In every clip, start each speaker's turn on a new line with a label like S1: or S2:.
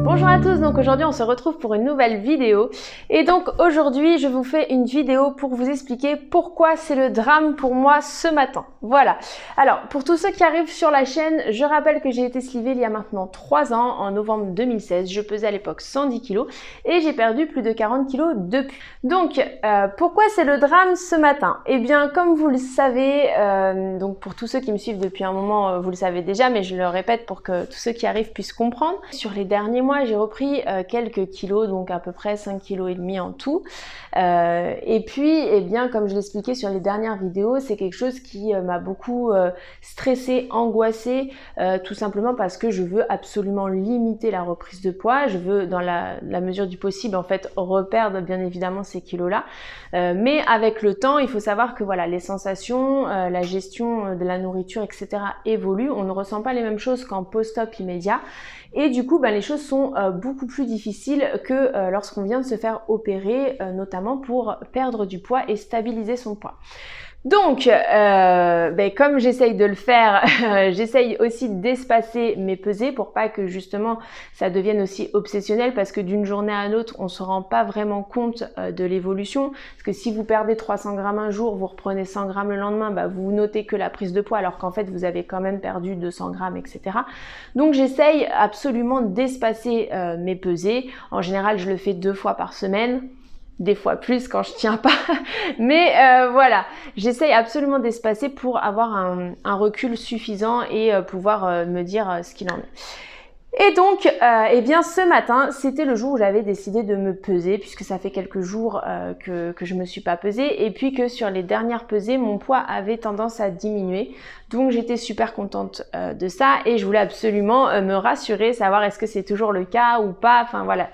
S1: Bonjour à tous, donc aujourd'hui on se retrouve pour une nouvelle vidéo et donc aujourd'hui je vous fais une vidéo pour vous expliquer pourquoi c'est le drame pour moi ce matin. Voilà, alors pour tous ceux qui arrivent sur la chaîne, je rappelle que j'ai été slivée il y a maintenant 3 ans, en novembre 2016, je pesais à l'époque 110 kg et j'ai perdu plus de 40 kg depuis. Donc pourquoi c'est le drame ce matin? Eh bien comme vous le savez, donc pour tous ceux qui me suivent depuis un moment, vous le savez déjà, mais je le répète pour que tous ceux qui arrivent puissent comprendre. Sur les derniers mois, j'ai repris quelques kilos, donc à peu près 5,5 kg en tout. Et puis, eh bien, comme je l'expliquais sur les dernières vidéos, c'est quelque chose qui m'a beaucoup stressée, angoissée, tout simplement parce que je veux absolument limiter la reprise de poids. Je veux, dans la mesure du possible, en fait, reperdre bien évidemment ces kilos-là. Mais avec le temps, il faut savoir que voilà, les sensations, la gestion de la nourriture, etc. évoluent. On ne ressent pas les mêmes choses qu'en post-op immédiat. Et du coup, ben, les choses sont beaucoup plus difficiles que lorsqu'on vient de se faire opérer, notamment pour perdre du poids et stabiliser son poids. Donc, ben, comme j'essaye de le faire, j'essaye aussi d'espacer mes pesées pour pas que justement ça devienne aussi obsessionnel, parce que d'une journée à l'autre, on se rend pas vraiment compte de l'évolution. Parce que si vous perdez 300 grammes un jour, vous reprenez 100 grammes le lendemain, bah, vous notez que la prise de poids, alors qu'en fait vous avez quand même perdu 200 grammes, etc. Donc j'essaye absolument d'espacer mes pesées. En général, je le fais 2 fois par semaine. Des fois plus quand je tiens pas, mais voilà, j'essaye absolument d'espacer pour avoir un recul suffisant et pouvoir me dire ce qu'il en est. Et donc, eh bien ce matin, c'était le jour où j'avais décidé de me peser, puisque ça fait quelques jours que je me suis pas pesée, et puis que sur les dernières pesées, mon poids avait tendance à diminuer. Donc j'étais super contente de ça, et je voulais absolument me rassurer, savoir est-ce que c'est toujours le cas ou pas, enfin voilà.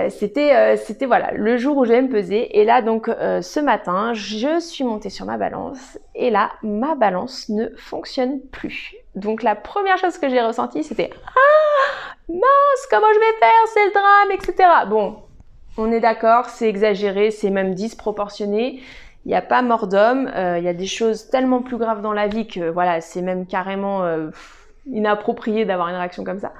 S1: C'était voilà le jour où j'allais me peser, et là donc ce matin je suis montée sur ma balance et là ma balance ne fonctionne plus. Donc la première chose que j'ai ressentie c'était ah mince, comment je vais faire, c'est le drame, etc. Bon, on est d'accord, c'est exagéré, c'est même disproportionné. Il n'y a pas mort d'homme, il y a des choses tellement plus graves dans la vie que voilà, c'est même carrément inapproprié d'avoir une réaction comme ça.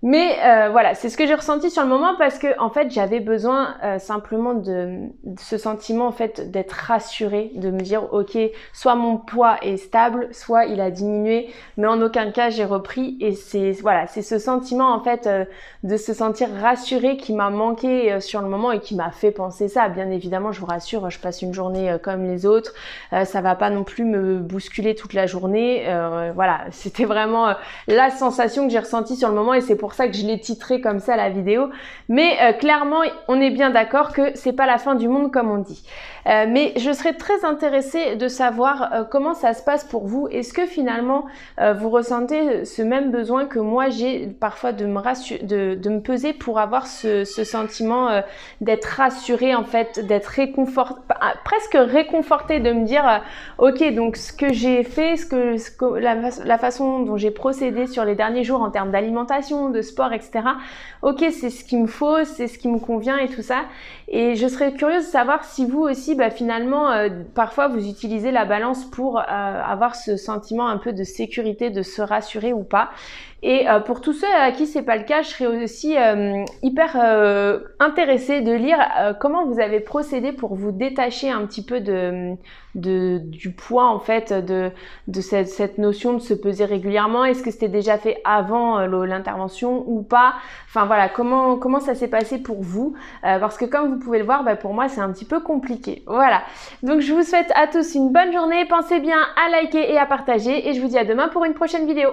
S1: Mais voilà, c'est ce que j'ai ressenti sur le moment, parce que en fait j'avais besoin simplement de ce sentiment en fait d'être rassurée, de me dire ok, soit mon poids est stable, soit il a diminué, mais en aucun cas j'ai repris. Et c'est voilà, c'est ce sentiment en fait de se sentir rassurée qui m'a manqué sur le moment et qui m'a fait penser ça. Bien évidemment, je vous rassure, je passe une journée comme les autres, ça va pas non plus me bousculer toute la journée. Voilà, c'était vraiment la sensation que j'ai ressentie sur le moment, et c'est pour ça que je l'ai titré comme ça la vidéo. Mais clairement, on est bien d'accord que c'est pas la fin du monde comme on dit. Mais je serais très intéressée de savoir comment ça se passe pour vous. Est-ce que finalement vous ressentez ce même besoin que moi j'ai parfois de me peser pour avoir ce sentiment d'être rassurée, en fait, d'être presque réconfortée, de me dire ok, donc ce que j'ai fait, la façon dont j'ai procédé sur les derniers jours en termes d'alimentation, de sport, etc. Ok, c'est ce qu'il me faut, c'est ce qui me convient et tout ça. Et je serais curieuse de savoir si vous aussi, bah, finalement, parfois vous utilisez la balance pour avoir ce sentiment un peu de sécurité, de se rassurer ou pas. Et pour tous ceux à qui c'est pas le cas, je serais aussi hyper intéressée de lire comment vous avez procédé pour vous détacher un petit peu du poids, en fait, de cette notion de se peser régulièrement. Est-ce que c'était déjà fait avant l'intervention ou pas? Enfin voilà, comment ça s'est passé pour vous? Parce que comme vous pouvez le voir, bah, pour moi c'est un petit peu compliqué. Voilà, donc je vous souhaite à tous une bonne journée, pensez bien à liker et à partager, et je vous dis à demain pour une prochaine vidéo.